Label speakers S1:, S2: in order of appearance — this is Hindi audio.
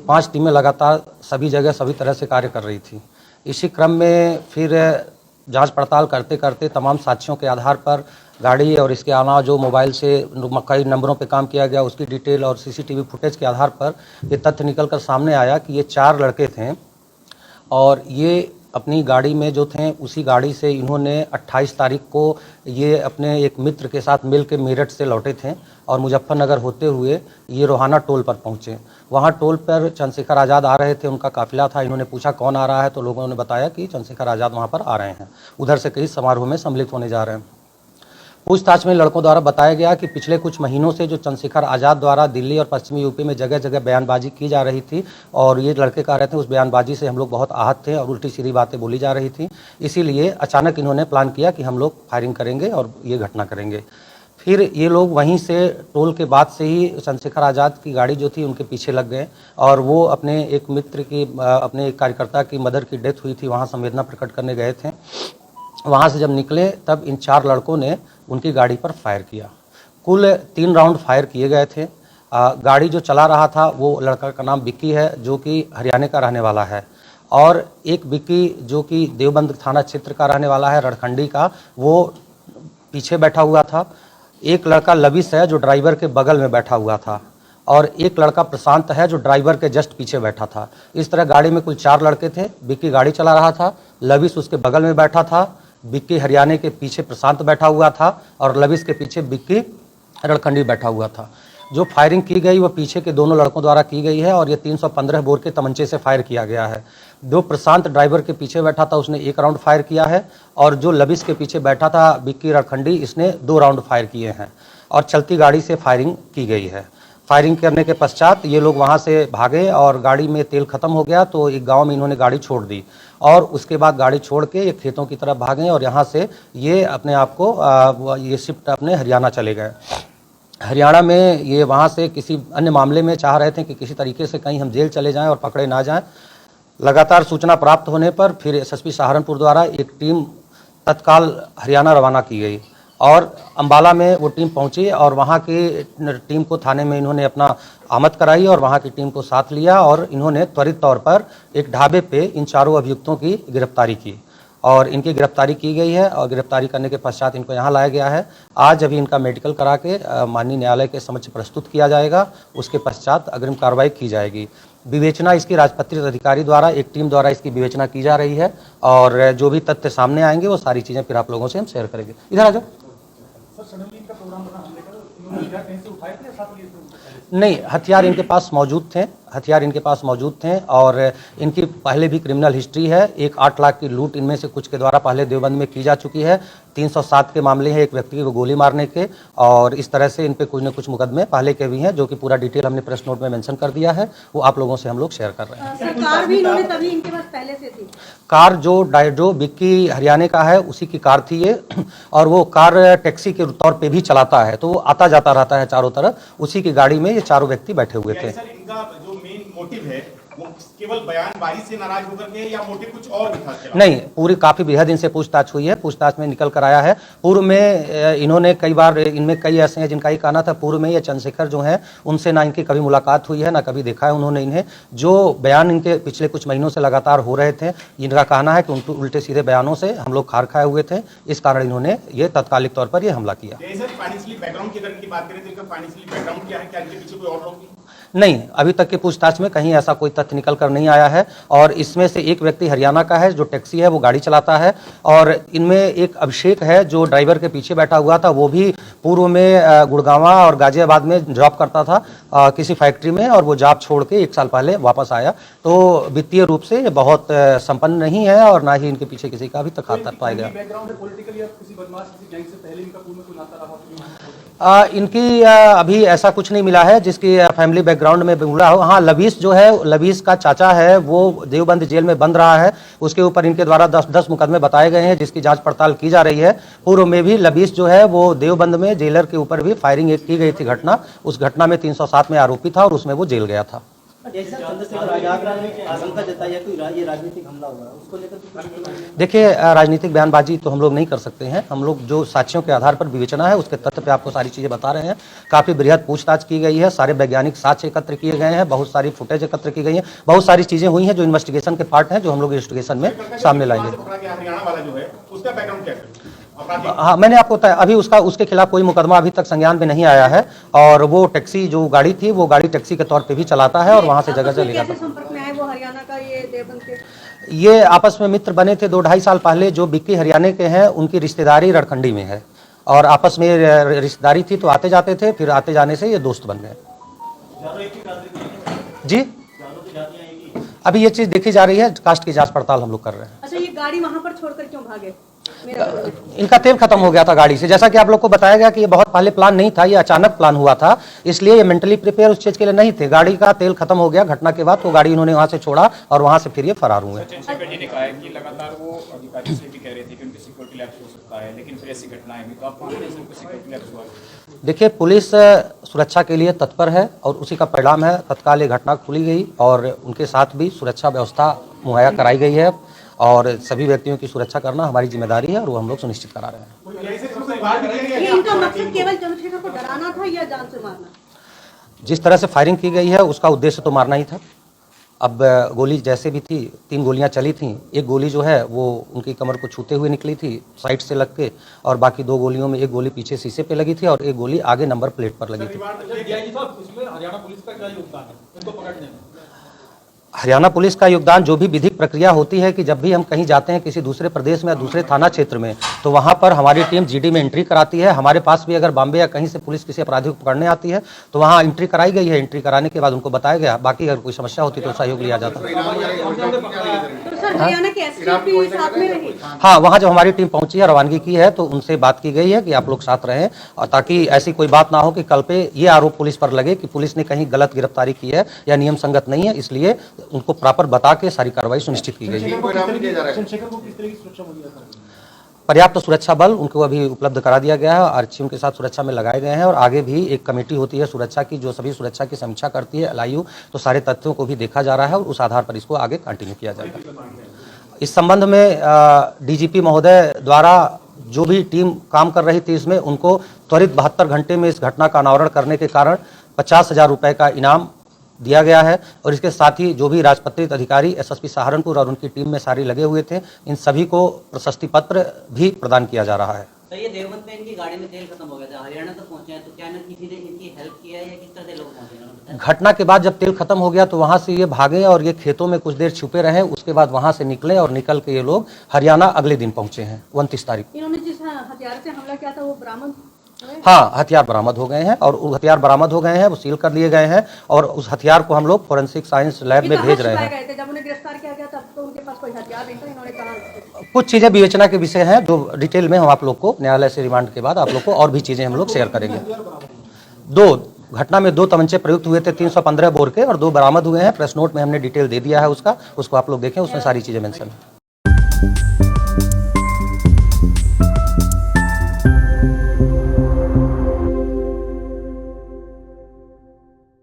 S1: 5 टीमें लगातार सभी जगह सभी तरह से कार्य कर रही थी। इसी क्रम में फिर जांच पड़ताल करते करते तमाम साक्ष्यों के आधार पर गाड़ी और इसके अलावा जो मोबाइल से कई नंबरों पे काम किया गया उसकी डिटेल और सीसीटीवी फुटेज के आधार पर ये तथ्य निकल कर सामने आया कि ये 4 लड़के थे और ये अपनी गाड़ी में जो थे उसी गाड़ी से इन्होंने 28 तारीख को ये अपने एक मित्र के साथ मिल के मेरठ से लौटे थे और मुजफ्फरनगर होते हुए ये रोहाना टोल पर पहुँचे। वहाँ टोल पर चंद्रशेखर आज़ाद आ रहे थे, उनका काफिला था। इन्होंने पूछा कौन आ रहा है, तो लोगों ने बताया कि चंद्रशेखर आज़ाद वहाँ पर आ रहे हैं, उधर से कई समारोह में सम्मिलित होने जा रहे हैं। पूछताछ में लड़कों द्वारा बताया गया कि पिछले कुछ महीनों से जो चंद्रशेखर आज़ाद द्वारा दिल्ली और पश्चिमी यूपी में जगह जगह बयानबाजी की जा रही थी और ये लड़के कह रहे थे उस बयानबाजी से हम लोग बहुत आहत थे और उल्टी सीधी बातें बोली जा रही थी। इसीलिए अचानक इन्होंने प्लान किया कि हम लोग फायरिंग करेंगे और ये घटना करेंगे। फिर ये लोग वहीं से टोल के बाद से ही चंद्रशेखर आज़ाद की गाड़ी जो थी उनके पीछे लग गए और वो अपने एक मित्र की अपने एक कार्यकर्ता की मदर की डेथ हुई थी, वहाँ संवेदना प्रकट करने गए थे। वहाँ से जब निकले तब इन 4 लड़कों ने उनकी गाड़ी पर फायर किया। कुल 3 राउंड फायर किए गए थे। गाड़ी जो चला रहा था वो लड़का का नाम विक्की है जो कि हरियाणा का रहने वाला है और एक विक्की जो कि देवबंद थाना क्षेत्र का रहने वाला है, रड़खंडी का, वो पीछे बैठा हुआ था। एक लड़का लविस है जो ड्राइवर के बगल में बैठा हुआ था और एक लड़का प्रशांत है जो ड्राइवर के जस्ट पीछे बैठा था। इस तरह गाड़ी में कुल 4 लड़के थे। विक्की गाड़ी चला रहा था, लविस उसके बगल में बैठा था, विक्की हरियाणा के पीछे प्रशांत बैठा हुआ था और लविस के पीछे विक्की रड़खंडी बैठा हुआ था। जो फायरिंग की गई वो पीछे के दोनों लड़कों द्वारा की गई है और ये 315 बोर के तमंचे से फायर किया गया है। जो प्रशांत ड्राइवर के पीछे बैठा था उसने 1 राउंड फायर किया है और जो लविस के पीछे बैठा था विक्की रड़खंडी, इसने 2 राउंड फायर किए हैं और चलती गाड़ी से फायरिंग की गई है। फायरिंग करने के पश्चात ये लोग वहाँ से भागे और गाड़ी में तेल खत्म हो गया तो एक गांव में इन्होंने गाड़ी छोड़ दी और उसके बाद गाड़ी छोड़ के ये खेतों की तरफ भागे और यहाँ से ये अपने आप को ये शिफ्ट अपने हरियाणा चले गए। हरियाणा में ये वहाँ से किसी अन्य मामले में चाह रहे थे कि किसी तरीके से कहीं हम जेल चले जाएं और पकड़े ना जाएं। लगातार सूचना प्राप्त होने पर फिर एसएसपी सहारनपुर द्वारा एक टीम तत्काल हरियाणा रवाना की गई और अंबाला में वो टीम पहुंची और वहाँ की टीम को थाने में इन्होंने अपना आमद कराई और वहाँ की टीम को साथ लिया और इन्होंने त्वरित तौर पर एक ढाबे पे इन 4 अभियुक्तों की गिरफ्तारी की और इनकी गिरफ्तारी की गई है और गिरफ्तारी करने के पश्चात इनको यहाँ लाया गया है। आज अभी इनका मेडिकल करा के माननीय न्यायालय के समक्ष प्रस्तुत किया जाएगा, उसके पश्चात अग्रिम कार्रवाई की जाएगी। विवेचना इसकी राजपत्रित अधिकारी द्वारा एक टीम द्वारा इसकी विवेचना की जा रही है और जो भी तथ्य सामने आएंगे वो सारी चीज़ें फिर आप लोगों से हम शेयर करेंगे। इधर आ जाओ। नहीं, हथियार इनके पास मौजूद थे, हथियार इनके पास मौजूद थे और इनकी पहले भी क्रिमिनल हिस्ट्री है। एक 8 लाख की लूट इनमें से कुछ के द्वारा पहले देवबंद में की जा चुकी है। 307 के मामले हैं एक व्यक्ति को गोली मारने के और इस तरह से इन पे कुछ न कुछ मुकदमे पहले के भी हैं जो कि पूरा डिटेल हमने प्रेस नोट में मेंशन कर दिया है, वो आप लोगों से हम लोग शेयर कर रहे हैं।
S2: कार भी इन्होंने तभी इनके पास पहले से थी।
S1: कार जो विक्की हरियाणा का है उसी की कार थी ये और वो कार टैक्सी के तौर पे भी चलाता है तो वो आता जाता रहता है चारों तरफ। उसी की गाड़ी में ये 4 व्यक्ति बैठे हुए थे।
S3: सर, इनका जो मेन मोटिव है वो केवल बयानबाजी से नाराज होकर के या मोटिव कुछ और भी था?
S1: नहीं, पूरी काफी बेहद इनसे पूछताछ हुई है। पूछताछ में निकल कर आया है पूर्व में इन्होंने कई बार, इनमें कई ऐसे हैं जिनका ये कहना था पूर्व में ये चंद्रशेखर जो है उनसे ना इनकी कभी मुलाकात हुई है ना कभी देखा है उन्होंने इन्हें। जो बयान इनके पिछले कुछ महीनों से लगातार हो रहे थे, इनका कहना है कि उनके उल्टे सीधे बयानों से हम लोग खार खाए हुए थे, इस कारण इन्होंने ये तात्कालिक तौर पर ये हमला किया। नहीं, अभी तक की पूछताछ में कहीं ऐसा कोई तथ्य निकल कर नहीं आया है और इसमें से एक व्यक्ति हरियाणा का है जो टैक्सी है वो गाड़ी चलाता है और इनमें एक अभिषेक है जो ड्राइवर के पीछे बैठा हुआ था, वो भी पूर्व में गुड़गांवा और गाजियाबाद में जॉब करता था किसी फैक्ट्री में और वो जॉब छोड़ के 1 साल पहले वापस आया। तो वित्तीय रूप से ये बहुत संपन्न नहीं है और ना ही इनके पीछे किसी का अभी तक हाथ पाया गया। इनकी अभी ऐसा कुछ नहीं मिला है जिसकी फैमिली बैकग्राउंड में मिला हो। हाँ, लवीस जो है, लवीस का चाचा है, वो देवबंद जेल में बंद रहा है, उसके ऊपर इनके द्वारा 10 मुकदमे बताए गए हैं जिसकी जांच पड़ताल की जा रही है। पूर्व में भी लवीस जो है वो देवबंद में जेलर के ऊपर भी फायरिंग एक की गई थी घटना, उस घटना में 307 में आरोपी था और उसमें वो जेल गया था।
S4: चंद्रशेखर आजाद ने आशंका जताई है कि ये राजनीतिक हमला हुआ है, उसको लेकर
S1: देखिए, राजनीतिक बयानबाजी तो हम लोग नहीं कर सकते हैं। हम लोग जो साक्ष्यों के आधार पर विवेचना है उसके तथ्य पे आपको सारी चीज़ें बता रहे हैं। काफ़ी बृहद पूछताछ की गई है, सारे वैज्ञानिक साक्ष्य एकत्र किए गए हैं, बहुत सारी फुटेज एकत्र की गई है, बहुत सारी चीज़ें हुई हैं जो इन्वेस्टिगेशन के पार्ट हैं, जो हम लोग इन्वेस्टिगेशन में सामने लाएंगे।
S3: हरियाणा वाला जो है उसका बैकग्राउंड क्या है?
S1: हाँ, मैंने आपको बताया, अभी उसके खिलाफ कोई मुकदमा अभी तक संज्ञान में नहीं आया है, और वो टैक्सी जो गाड़ी थी वो गाड़ी टैक्सी के तौर पे भी चलाता है और वहाँ से जगह जगह ले जाता है।
S2: कैसे संपर्क में आए वो हरियाणा का ये देवबंद के?
S1: ये आपस में मित्र बने थे 2-2.5 साल पहले। जो बिक्की हरियाणा के हैं उनकी रिश्तेदारी रड़खंडी में है, और आपस में रिश्तेदारी थी तो आते जाते थे, फिर आते जाने से ये दोस्त बन गए। जी, अभी ये चीज़ देखी जा रही है, कास्ट की जांच पड़ताल हम लोग कर रहे हैं।
S2: अच्छा, ये गाड़ी वहाँ पर छोड़कर क्यों भागे?
S1: इनका तेल खत्म हो गया था गाड़ी से। जैसा कि आप लोग को बताया गया कि ये बहुत पहले प्लान नहीं था, ये अचानक प्लान हुआ था, इसलिए ये मेंटली प्रिपेयर उस चीज के लिए नहीं थे। गाड़ी का तेल खत्म हो गया घटना के बाद, तो गाड़ी इन्होंने वहां से छोड़ा और वहां से फिर ये फरार हुए।
S5: चंद्रशेखर जी ने कहा है कि लगातार वो अधिकारी से भी कह रहे थे कि उनकी सिक्योरिटी लैप्स हो सकता है, लेकिन फिर ऐसी घटनाएं भी, तो आप मानते हैं उनकी सिक्योरिटी लैप्स हुआ?
S1: देखिए, पुलिस सुरक्षा के लिए तत्पर है और उसी का परिणाम है तत्काल ये घटना खुली गई, और उनके साथ भी सुरक्षा व्यवस्था मुहैया कराई गई है, और सभी व्यक्तियों की सुरक्षा करना हमारी जिम्मेदारी है और वो हम लोग सुनिश्चित करा रहे हैं।
S2: ये इनका मकसद केवल चंद्रशेखर को डराना था या जान से मारना?
S1: जिस तरह से फायरिंग की गई है उसका उद्देश्य तो मारना ही था। अब गोली जैसे भी थी, 3 गोलियां चली थीं। एक गोली जो है वो उनकी कमर को छूते हुए निकली थी साइड से लग के, और बाकी 2 गोलियों में एक गोली पीछे शीशे पे लगी थी और एक गोली आगे नंबर प्लेट पर लगी थी।
S6: हरियाणा पुलिस का क्या योगदान है उनको पकड़ने में?
S1: हरियाणा पुलिस का योगदान, जो भी विधिक प्रक्रिया होती है कि जब भी हम कहीं जाते हैं किसी दूसरे प्रदेश में या दूसरे थाना क्षेत्र में, तो वहाँ पर हमारी टीम जीडी में एंट्री कराती है। हमारे पास भी अगर बॉम्बे या कहीं से पुलिस किसी अपराधी को पकड़ने आती है तो वहाँ एंट्री कराई गई है। एंट्री कराने के बाद उनको बताया गया, बाकी अगर कोई समस्या होती तो सहयोग लिया जाता।
S2: तो सर, हरियाणा के एसपी भी साथ में रहे?
S1: हाँ, वहाँ जब हमारी टीम पहुंची है, रवानगी की है, तो उनसे बात की गई है कि आप लोग साथ रहें, और ताकि ऐसी कोई बात ना हो कि कल पे ये आरोप पुलिस पर लगे कि पुलिस ने कहीं गलत गिरफ्तारी की है या नियम संगत नहीं है। इसलिए उनको प्रॉपर बता के सारी कार्रवाई सुनिश्चित की गई है।
S6: चंद्रशेखर को किस तरह की सुरक्षा मुहैया कर?
S1: पर्याप्त सुरक्षा बल उनको अभी उपलब्ध करा दिया गया है, आरक्षियों के साथ सुरक्षा में लगाए गए हैं, और आगे भी एक कमेटी होती है सुरक्षा की जो सभी सुरक्षा की समीक्षा करती है, LIU। तो सारे तथ्यों को भी देखा जा रहा है और उस आधार पर इसको आगे कंटिन्यू किया जाएगा। इस संबंध में DGP महोदय द्वारा जो भी टीम काम कर रही थी इसमें, उनको त्वरित 72 घंटे में इस घटना का अनावरण करने के कारण 50,000 रुपये का इनाम दिया गया है, और इसके साथ ही जो भी राजपत्रित अधिकारी SSP सहारनपुर और उनकी टीम में सारे लगे हुए थे, इन सभी को प्रशस्ति पत्र भी प्रदान किया जा रहा है।
S4: सर, ये देवबंद में इनकी गाड़ी में तेल खत्म हो गया था, हरियाणा तक पहुंचे हैं, तो क्या किसी ने इनकी हेल्प किया है या किस तरह से लोग पहुंचे?
S1: घटना के बाद जब तेल खत्म हो गया तो वहां से ये भागे और ये खेतों में कुछ देर छुपे रहे, उसके बाद वहां से निकले और निकल के ये लोग हरियाणा अगले दिन पहुंचे हैं 29 तारीख।
S2: इन्होंने जिस हथियार से हमला किया था वो बरामद?
S1: हाँ, हथियार बरामद हो गए हैं, और वो हथियार बरामद हो गए हैं, वो सील कर लिए गए हैं, और उस हथियार को हम लोग फोरेंसिक साइंस लैब में भेज रहे हैं।
S2: जब उन्हें गिरफ्तार किया गया तब तो उनके पास कोई हथियार नहीं था, इन्होंने कहा?
S1: कुछ चीजें विवेचना के विषय हैं जो डिटेल में हम आप लोग को न्यायालय से रिमांड के बाद आप लोग को और भी चीजें हम लोग शेयर करेंगे। 2 घटना में 2 तमंचे प्रयुक्त हुए थे 315 बोर के, और 2 बरामद हुए हैं। प्रेस नोट में हमने डिटेल दे दिया है उसका, उसको आप लोग देखें, उसमें सारी चीजें मेंशन है।